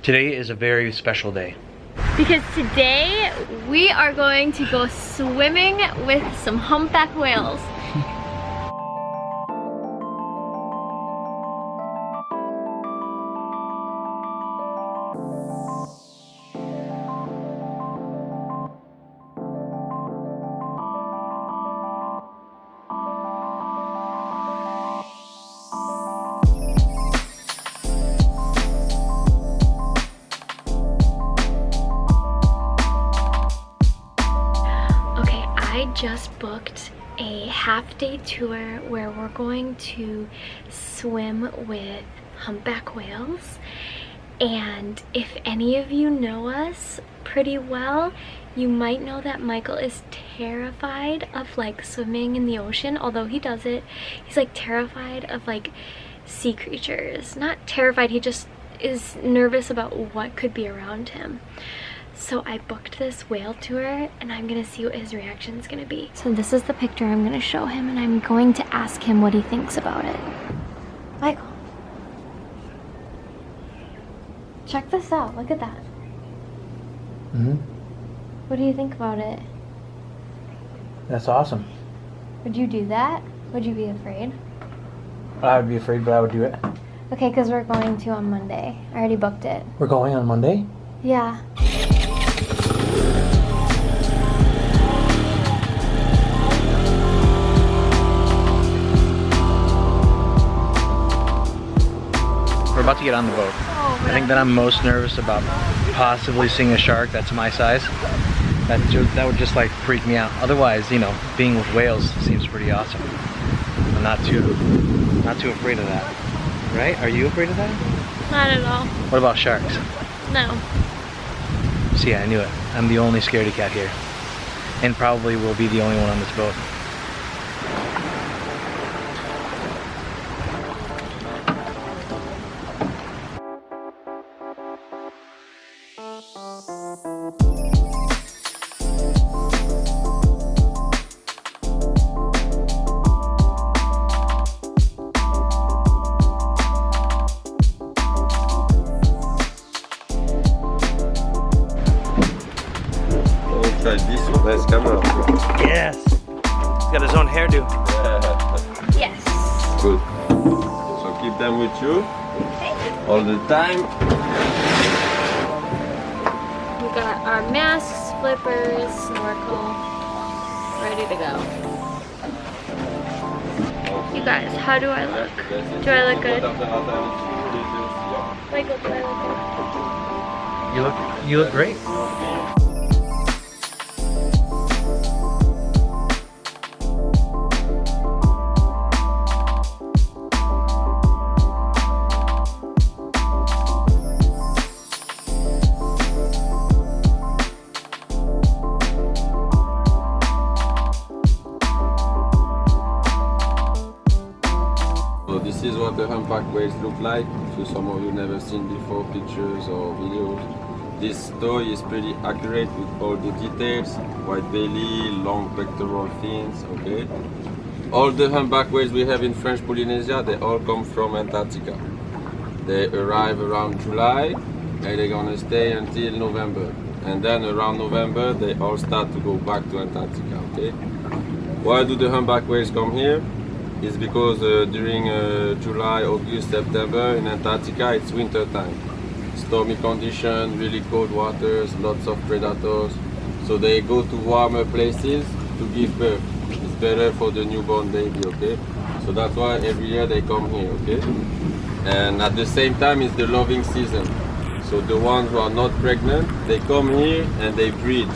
Today is a very special day. Because today we are going to go swimming with some humpback whales. I just booked a half-day tour where we're going to swim with humpback whales, and if any of you know us pretty well, you might know that Michael is terrified of like swimming in the ocean. Although he does it, he's like terrified of like sea creatures. Not terrified, he just is nervous about what could be around him. So I booked this whale tour and I'm gonna see what his reaction is gonna be. So this is the picture I'm gonna show him, and I'm going to ask him what he thinks about it. Michael, check this out, look at that. What do you think about it? That's awesome. Would you do that? Would you be afraid? I would be afraid, but I would do it. Okay, because we're going to on Monday. I already booked it. We're going on Monday? Yeah. We're about to get on the boat. I think that I'm most nervous about possibly seeing a shark that's my size. That would just like freak me out. Otherwise, you know, being with whales seems pretty awesome. I'm not too afraid of that. Right? Are you afraid of that? Not at all. What about sharks? No. See, I knew it. I'm the only scaredy cat here. And probably will be the only one on this boat. Nice camera. Yes! He's got his own hairdo. Yes. Good. So keep them with you all the time. We got our masks, flippers, snorkel, ready to go. You guys, how do I look? Do I look good? Michael, do I look good? You look great. This is what the humpback whales look like. So some of you never seen before pictures or videos. This toy is pretty accurate with all the details. White belly, long pectoral fins, okay. All the humpback whales we have in French Polynesia, they all come from Antarctica. They arrive around July and they're gonna stay until November. And then around November, they all start to go back to Antarctica, okay. Why do the humpback whales come here? It's because during July, August, September in Antarctica it's winter time. Stormy conditions, really cold waters, lots of predators. So they go to warmer places to give birth. It's better for the newborn baby, okay? So that's why every year they come here, okay? And at the same time it's the loving season. So the ones who are not pregnant, they come here and they breed.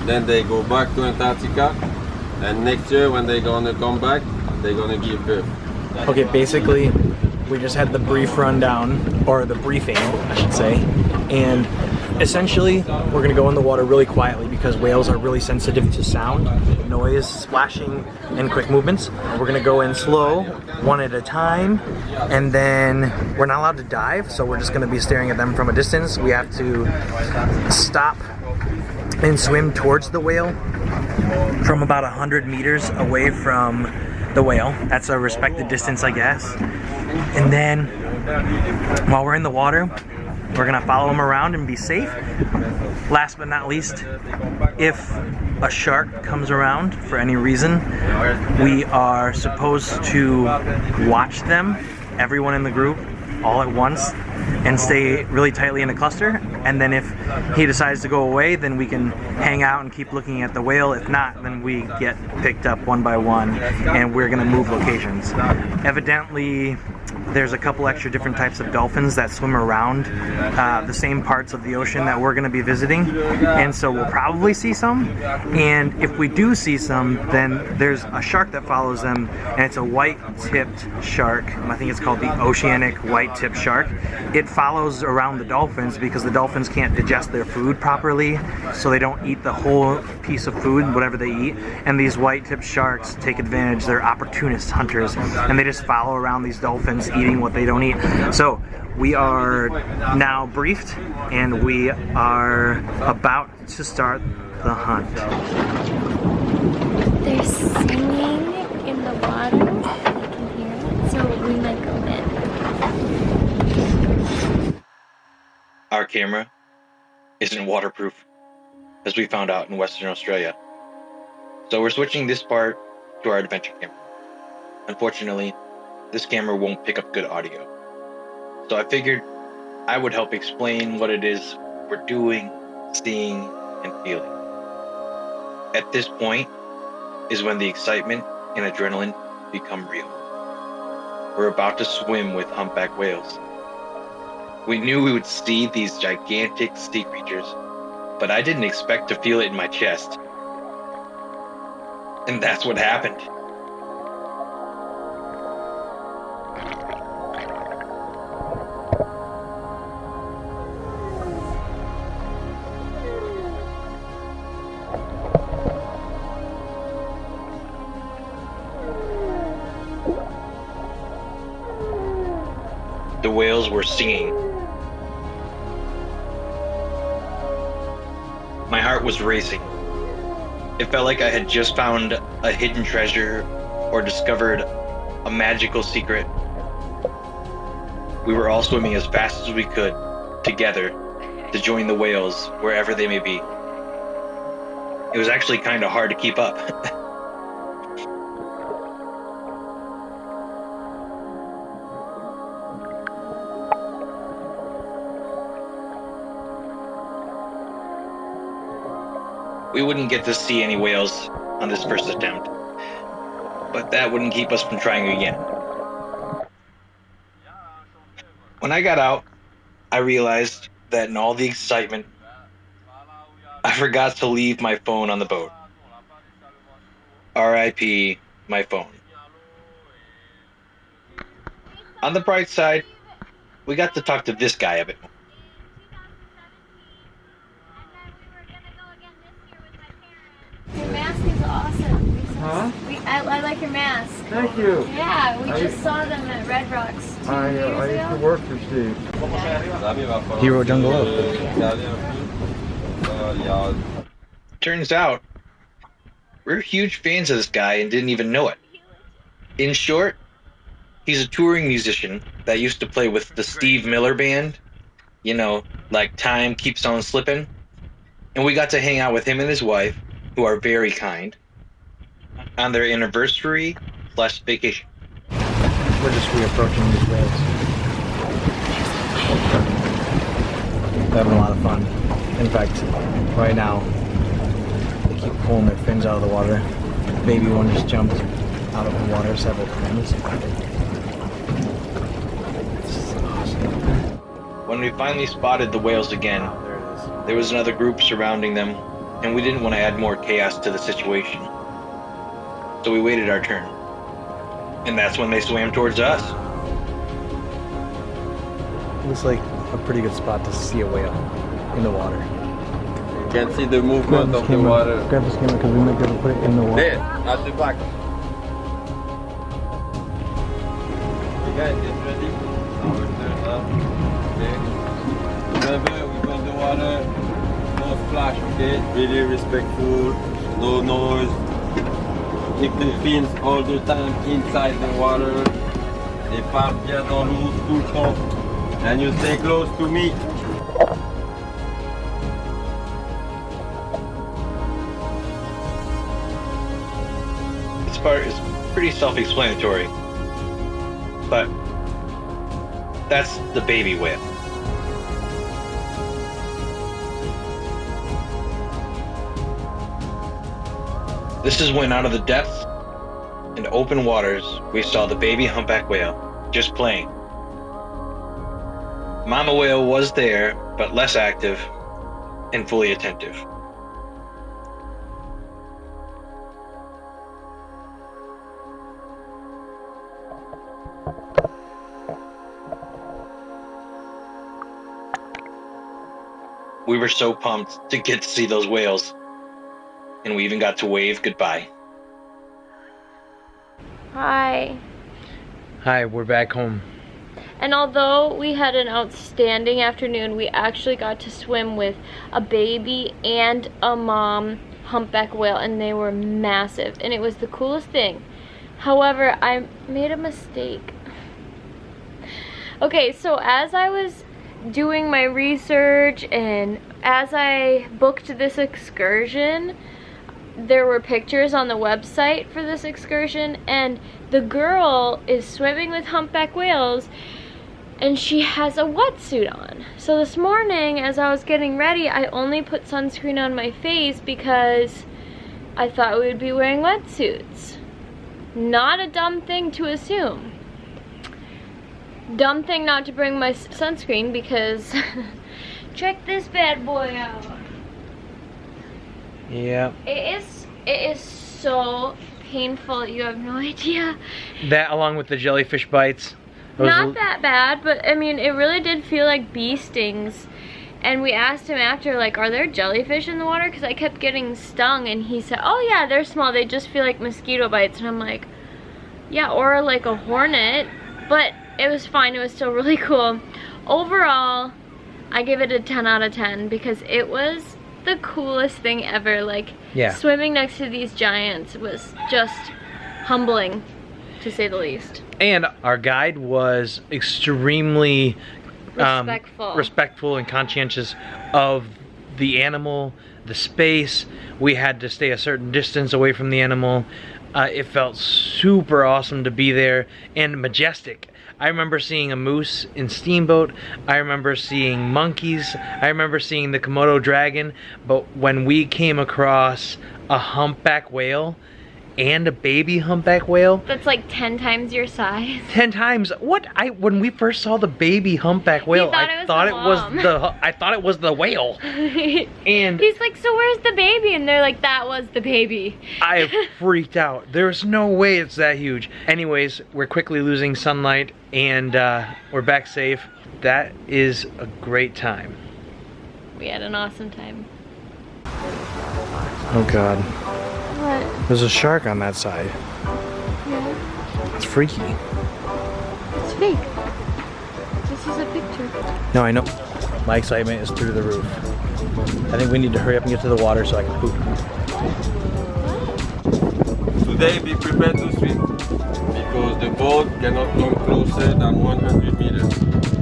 Then they go back to Antarctica, and next year when they're gonna come back, they're gonna give birth. Okay, basically, we just had the brief rundown, or the briefing, I should say, and essentially, we're gonna go in the water really quietly because whales are really sensitive to sound, noise, splashing, and quick movements. We're gonna go in slow, one at a time, and then we're not allowed to dive, so we're just gonna be staring at them from a distance. We have to stop and swim towards the whale from about 100 meters away from the whale. That's a respected distance, I guess. And then while we're in the water, We're gonna follow them around and be safe. Last but not least, if a shark comes around for any reason, we are supposed to watch them, everyone in the group, all at once, and stay really tightly in a cluster. And then if he decides to go away, then we can hang out and keep looking at the whale. If not, then we get picked up one by one and we're gonna move locations. Evidently, there's a couple extra different types of dolphins that swim around the same parts of the ocean that we're gonna be visiting. And so we'll probably see some. And if we do see some, then there's a shark that follows them, and it's a white-tipped shark. I think it's called the oceanic white-tipped shark. It follows around the dolphins because the dolphins can't digest their food properly, so they don't eat the whole piece of food, whatever they eat. And these white-tipped sharks take advantage. They're opportunist hunters, and they just follow around these dolphins, eating what they don't eat. So we are now briefed, and we are about to start the hunt. They're singing in the water. I can hear it, so we might go in. Our camera isn't waterproof, as we found out in Western Australia. So we're switching this part to our adventure camera. Unfortunately, this camera won't pick up good audio. So I figured I would help explain what it is we're doing, seeing, and feeling. At this point is when the excitement and adrenaline become real. We're about to swim with humpback whales. We knew we would see these gigantic sea creatures, but I didn't expect to feel it in my chest. And that's what happened. The whales were singing. My heart was racing. It felt like I had just found a hidden treasure or discovered a magical secret. We were all swimming as fast as we could, together, to join the whales wherever they may be. It was actually kind of hard to keep up. We wouldn't get to see any whales on this first attempt, but that wouldn't keep us from trying again. When I got out, I realized that in all the excitement, I forgot to leave my phone on the boat. R.I.P. my phone. On the bright side, we got to talk to this guy a bit more. Your mask is awesome. Huh? I like your mask. Thank you. Yeah, we just saw them at Red Rocks 2 I years used to ago. work for Steve. Hero Jungle Oak. Turns out, we're huge fans of this guy and didn't even know it. In short, he's a touring musician that used to play with the Steve Miller Band. You know, like Time Keeps On Slipping. And we got to hang out with him and his wife, who are very kind, on their anniversary/vacation. We're just reapproaching these whales. They're having a lot of fun. In fact, right now, they keep pulling their fins out of the water. The baby one just jumped out of the water several times. This is awesome. When we finally spotted the whales again, there was another group surrounding them, and we didn't want to add more chaos to the situation. So we waited our turn. And that's when they swam towards us. Looks like a pretty good spot to see a whale in the water. You can see the movement of the water. Grab this camera because we might be able to put it in the water. There, at the back. You guys get ready? Now we're turned up. Okay. Remember, we go in the water. No splash, okay? Really respectful. No noise. Keep the fins all the time inside the water. They partent bien dans l'eau tout le temps. And you stay close to me. pretty self-explanatory. But that's the baby whale. This is when out of the depths and open waters, we saw the baby humpback whale just playing. Mama whale was there, but less active and fully attentive. We were so pumped to get to see those whales, and we even got to wave goodbye. Hi. Hi, we're back home. And although we had an outstanding afternoon, we actually got to swim with a baby and a mom humpback whale, and they were massive, and it was the coolest thing. However, I made a mistake. Okay, so as I was doing my research and as I booked this excursion, there were pictures on the website for this excursion, and the girl is swimming with humpback whales and she has a wetsuit on. So this morning as I was getting ready, I only put sunscreen on my face because I thought we would be wearing wetsuits. Not a dumb thing to assume. Dumb thing not to bring my sunscreen because check this bad boy out. Yeah. It is so painful, you have no idea. That along with the jellyfish bites. Not that bad, but I mean, it really did feel like bee stings. And we asked him after, like, are there jellyfish in the water? Because I kept getting stung, and he said, oh yeah, they're small, they just feel like mosquito bites. And I'm like, yeah, or like a hornet. But it was fine, it was still really cool. Overall, I give it a 10 out of 10 because it was the coolest thing ever. Like, yeah, swimming next to these giants was just humbling, to say the least. And our guide was extremely respectful and conscientious of the animal, the space. We had to stay a certain distance away from the animal. It felt super awesome to be there and majestic. I remember seeing a moose in Steamboat. I remember seeing monkeys. I remember seeing the Komodo dragon. But when we came across a humpback whale and a baby humpback whale, that's like 10 times your size. 10 times. When we first saw the baby humpback whale, I thought it was the whale. And he's like, so where's the baby? And they're like, that was the baby. I freaked out. There's no way it's that huge. Anyways, we're quickly losing sunlight and we're back safe. That is a great time. We had an awesome time. Oh God. What? There's a shark on that side. Yeah. It's freaky. It's fake. This is a picture. No, I know. My excitement is through the roof. I think we need to hurry up and get to the water so I can poop. Today be prepared to swim because the boat cannot come closer than 100 meters.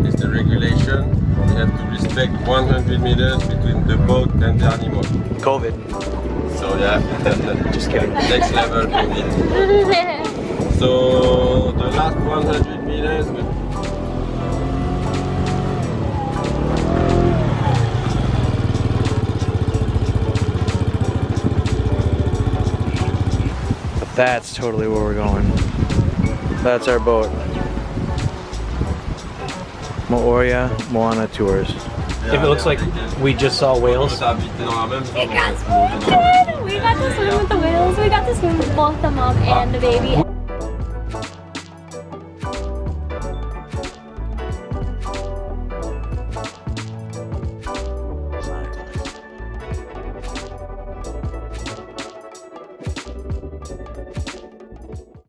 It's the regulation. We have to respect 100 meters between the boat and the animal. COVID. So yeah, Just kidding. Next level COVID. So the last 100 meters. That's totally where we're going. That's our boat. Moana Tours. If it looks like we just saw whales. We got to swim with the whales. We got to swim with the whales. We got to swim with both the mom and the baby.